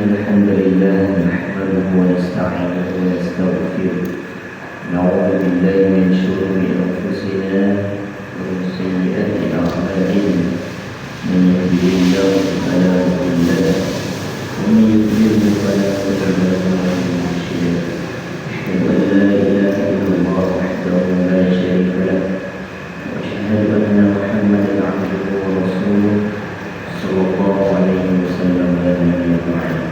الحمد لله نحمده ونستعينه ونستغفره نعوذ بالله من شرور أنفسنا ومن سيئات أعمالنا من يهده الله فلا مضل له ومن يضلل فلا هادي له أشهد أن لا إله إلا الله وحده لا شريك له وأشهد أن محمدا عبده ورسوله صلى الله عليه وسلم لا نبي بعده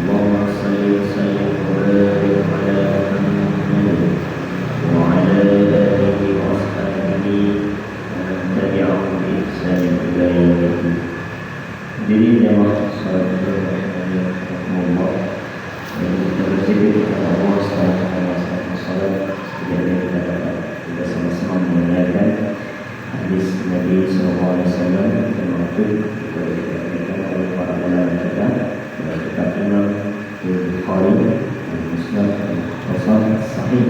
اللهم صل وسلم وبارك على محمد وعلى آله وأصحابه ومن تبعهم بإحسان إلى يوم الدين. Jadi jemaah salat rahimahullah dan kita berzikir kepada Allah selama salat sekiranya kita dapat kita sama-sama mendengarkan hadis Nabi SAW yang maksud diberikan oleh para ulama kita dalam kitab Imam Bukhari dan Muslim dan Sahih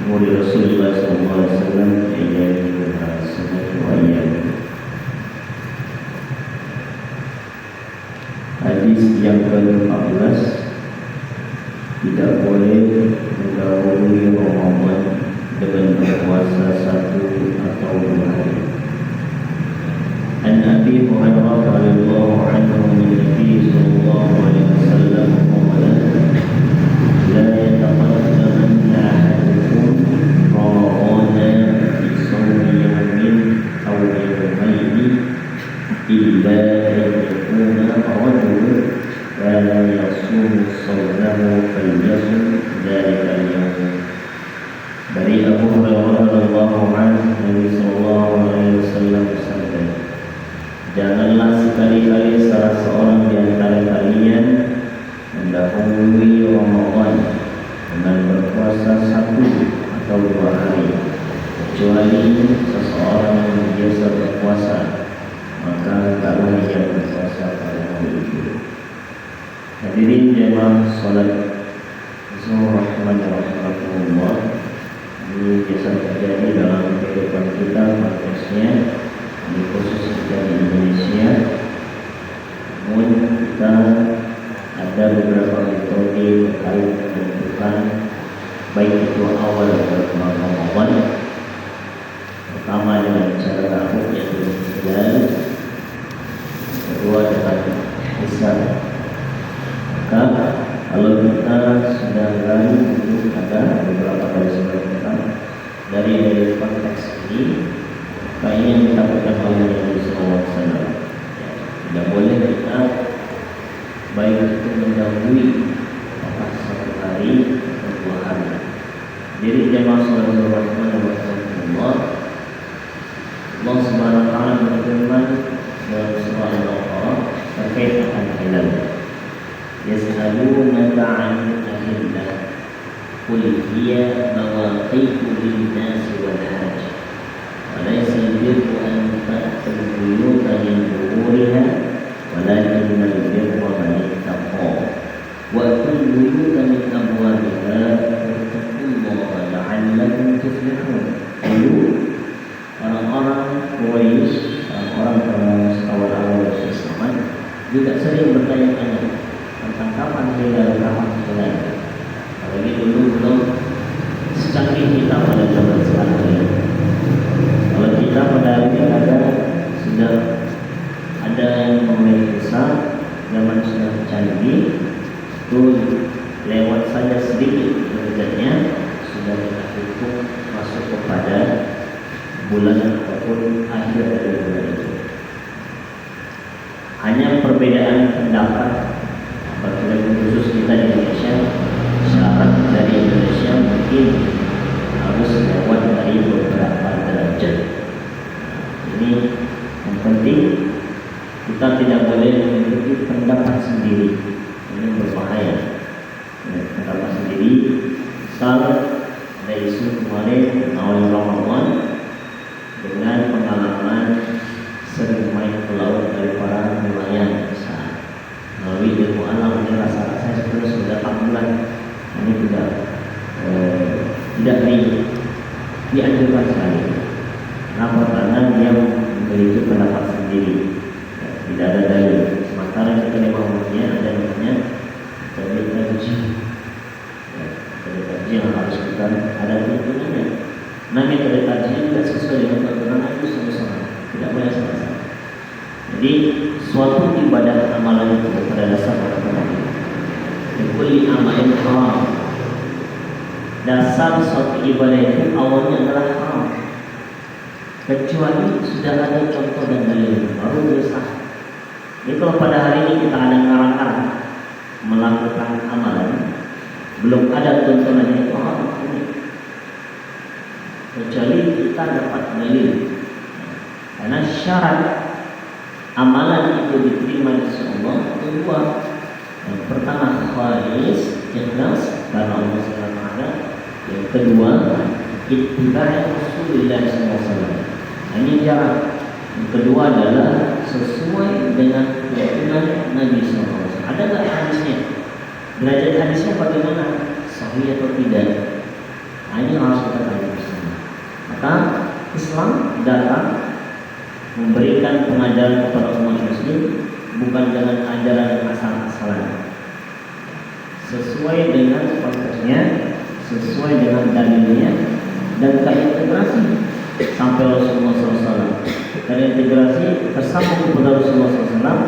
Murid Rasulullah SAW ayat hadis yang ke-14 tidak boleh mendahului Ramadan dengan berpuasa 1 atau 2 hari. An Abi Hurairah radhiyallahu anhu Nabi sallallahu alaihi wasallam qala la yataqaddamanna ahadukum Ramadan bi sawmi yawmin aw yawmayn illa yakuna rajulun kana yasumu sawmahu falyasum dhalika al-yawm. Dari Abu Hurairah radhiyallahu anhu Nabi sallallahu alaihi wasallam bersabda, janganlah sekali-kali salah seorang di antara kalian mendahului Ramadan dengan berpuasa 1 atau 2 hari, kecuali seseorang yang biasa berpuasa, maka hendaklah ia berpuasa pada hari itu. Hadirin jemaah salat Zuhur rahimahullah, ini biasa terjadi dalam kehidupan kita konteksnya di khusus kita di Indonesia. Namun kita ada beberapa metode terkait menentukan baik itu awal atau Ramadan. Pertama dengan cara tahun yaitu hilal, kedua dengan hisab. Maka kalau kita sudah lalu itu ada beberapa kali sebelum dari konteks ini, maka ini yang ditakutkan oleh Nabi SAW. Tidak boleh kita baik itu mendahului apakah 1 hari atau 2 hari. Jadi jemaah salat rahimahullah, Allah Subhanahu wa taala berfirman dalam surah Al-Baqarah terkait dengan hilal. Yas'alunaka 'anil ahillah qul hiya mawaqitu lin-nasi wal hajj wa laysa al-birru an ta'tul buyuta min zuhuriha walakinna al-birra man ittaqa wa atul buyuta min abwabiha wattaqullaha la'allakum tuflihun. Orang-orang Quraisy, orang-orang awal-awal Islam juga sering bertanya-tanya tentang kapan hilal, kapan hilal. Apalagi dulu belum secanggih kita pada zaman sekarang ini. Kalau kita pada hari ini sudah ada yang memiliki hisab, zaman sudah canggih, itu lewat saja sedikit derajatnya sudah kita cukup masuk kepada bulan ataupun akhir dari bulan itu. Hanya perbedaan pendapat bagi khusus kita di Indonesia, syarat dari Indonesia mungkin harus lewat dari beberapa derajat. Ini yang penting, kita tidak boleh memiliki pendapat sendiri. Ini berbahaya. Pendapat sendiri, misal ada isu kemarin awal Ramadan dengan pengalaman sering main ke laut dari para nelayan besar. Melalui ilmu alam ini rasa-rasanya sebenarnya sudah 8 bulan ini tidak dianjurkan sekali. Kenapa? Karena dia memiliki pendapat sendiri, tidak ada dalil. Sementara kita di bawahnya ada Jadi suatu ibadah amalan itu pada dasarnya kulli amalin haram. Dasar suatu ibadah itu awalnya adalah haram, kecuali sudah ada contoh dan dalil baru dia sah. Jadi kalau pada hari ini kita ada ngarang-ngarang melakukan amalan, belum ada tuntunannya, itu haram, kecuali kita dapat dalil. Karena syarat amalan itu diterima di Allah itu dua. Yang pertama khalis, ikhlas karena Allah Subhanahu wa taala. Yang kedua ittiba' Rasulullah sallallahu alaihi wasallam. Ini jarak. Yang kedua adalah sesuai dengan keyakinan Nabi sallallahu alaihi wasallam. Ada enggak hadisnya? Derajat hadisnya bagaimana? Sahih atau tidak? Ini harus kita tahu bersama. Maka Islam datang memberikan pengajaran kepada umat muslim bukan dengan ajaran yang asal-asalan, sesuai dengan konteksnya, sesuai dengan dalilnya, dan terintegrasi sampai Rasulullah SAW. Terintegrasi tersambung kepada Rasulullah SAW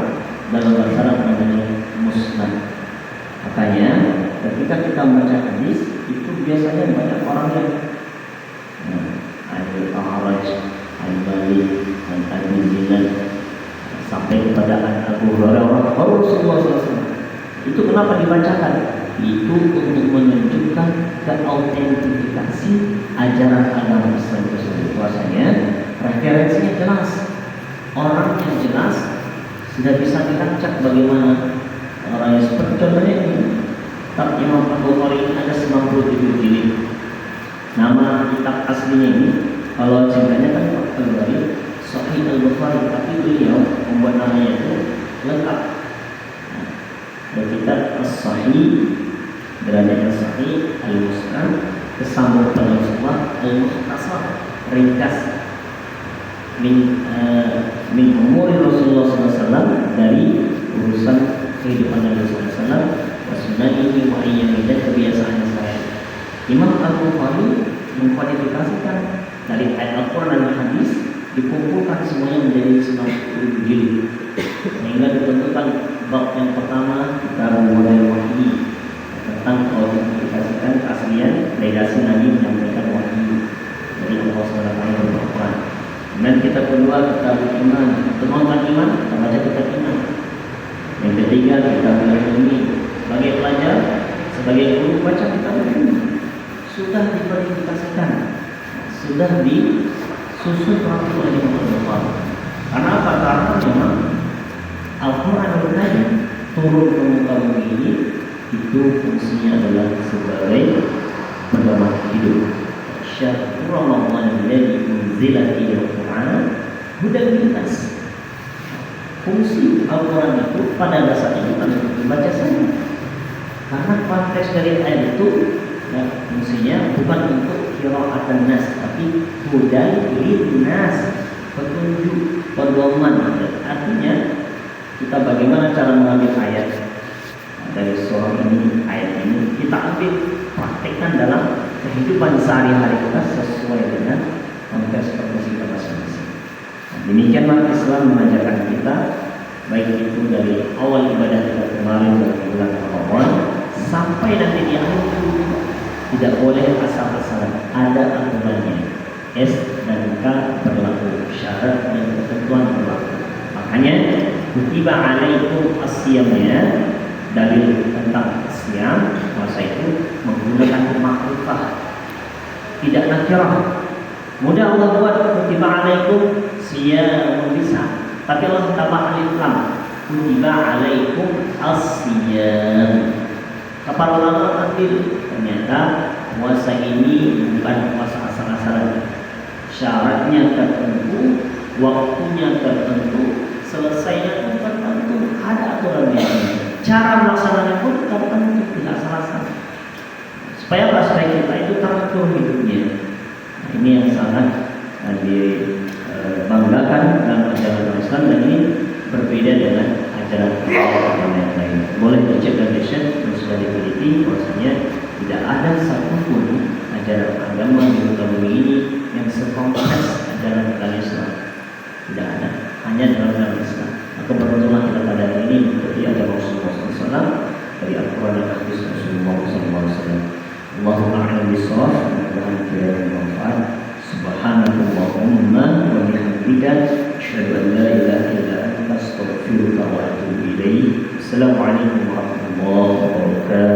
dalam bahasa Arab namanya musnad. Makanya ketika kita membaca hadis itu biasanya banyak orang yang Al-A'raj, Al-Malik, Al-Zinad sampai kepada Abu Hurairah, Rasulullah SAW. Itu kenapa dibacakan? Itu untuk menunjukkan keautentifikasi ajaran agama Islam tersebut. Bahwasanya referensinya jelas, orang yang jelas sudah bisa dilacak bagaimana orang yang seperti contohnya ini. Kitab Imam Al-Bukhari ada 97 jilid. Nama kitab aslinya ini kalau singkatnya kan Al-Bukhari, Sahih Al-Bukhari, tapi beliau membuat namanya itu lengkap. Ada kitab As-Sahih, derajat As-Sahih, Al-Musnad, kesambung pada Rasulullah, Al-Mukhtasar, ringkas min umuri Rasulullah SAW, dari urusan kehidupan Nabi SAW, wasunatihi wa ayyamihi, dan kebiasaan saya. Imam Al-Bukhari mengkualifikasikan dari ayat Al-Quran dan hadis, dikumpulkan semuanya menjadi 90 jilid, sehingga ditentukan bab yang pertama kita memulai wahyu tentang kualifikasikan keaslian legasi Nabi menyampaikan wahyu dari Allah SWT Al-Quran. Kemudian kita kedua kita beriman, temukan iman, kita baca kitab iman. Yang ketiga kita ilmi, sebagai pelajar, sebagai guru baca kitab ilmu. Sudah dikualifikasikan, sudah disusun rapi oleh Allah. Karena apa? Karena memang Al-Quran Al-Karim turun ke muka bumi ini, itu fungsinya adalah sebagai pedoman hidup. Syahrul Ramadan alladzi unzila fihi al-Qur'an hudan linnas. Fungsi Al-Quran itu pada dasarnya bukan untuk dibaca saja, karena konteks dari ayat itu fungsinya bukan untuk qira'atan nas, tapi hudan linnas, petunjuk, pedoman. Artinya kita bagaimana cara mengambil ayat dari surah ini, ayat ini kita ambil, praktekkan dalam kehidupan sehari-hari kita sesuai dengan konteks profesi kita masing-masing. Demikianlah Islam mengajarkan kita, baik itu dari awal ibadah kita kemarin dari bulan Ramadan sampai nanti di akhir hidup, tidak boleh asal-asalan, ada aturannya. S dan K berlaku, syarat dan ketentuan berlaku. Makanya kutiba alaikum as-siyamnya, dalil tentang siam puasa itu menggunakan makrifah, tidak nakirah. Mudah Allah buat kutiba alaikum siyam bisa, tapi Allah tambah alif lam, kutiba alaikum as-siyam. Kepala ulama takdir, ternyata puasa ini bukan puasa asal-asalan, syaratnya tertentu, waktunya tertentu, selesainya pun tertentu, ada aturannya. Cara melaksanakannya pun tertentu, tidak asal-asalan. Supaya supaya kita itu teratur hidupnya. Ini yang sangat dibanggakan dalam ajaran Islam, dan ini berbeda dengan ajaran yang lain. Boleh dicek dan dicek, sudah diteliti, bahwasanya tidak ada satupun ajaran agama di muka bumi ini yang sekompleks ajaran agama Islam. Tidak ada, hanya dalam Islam. mudah-mudahan kiranya bermanfaat. Subhanallahumma wa bihamdika asyhadu an la ilaha illa anta astaghfiruka wa atubu ilaik. Assalamualaikum warahmatullahi wabarakatuh.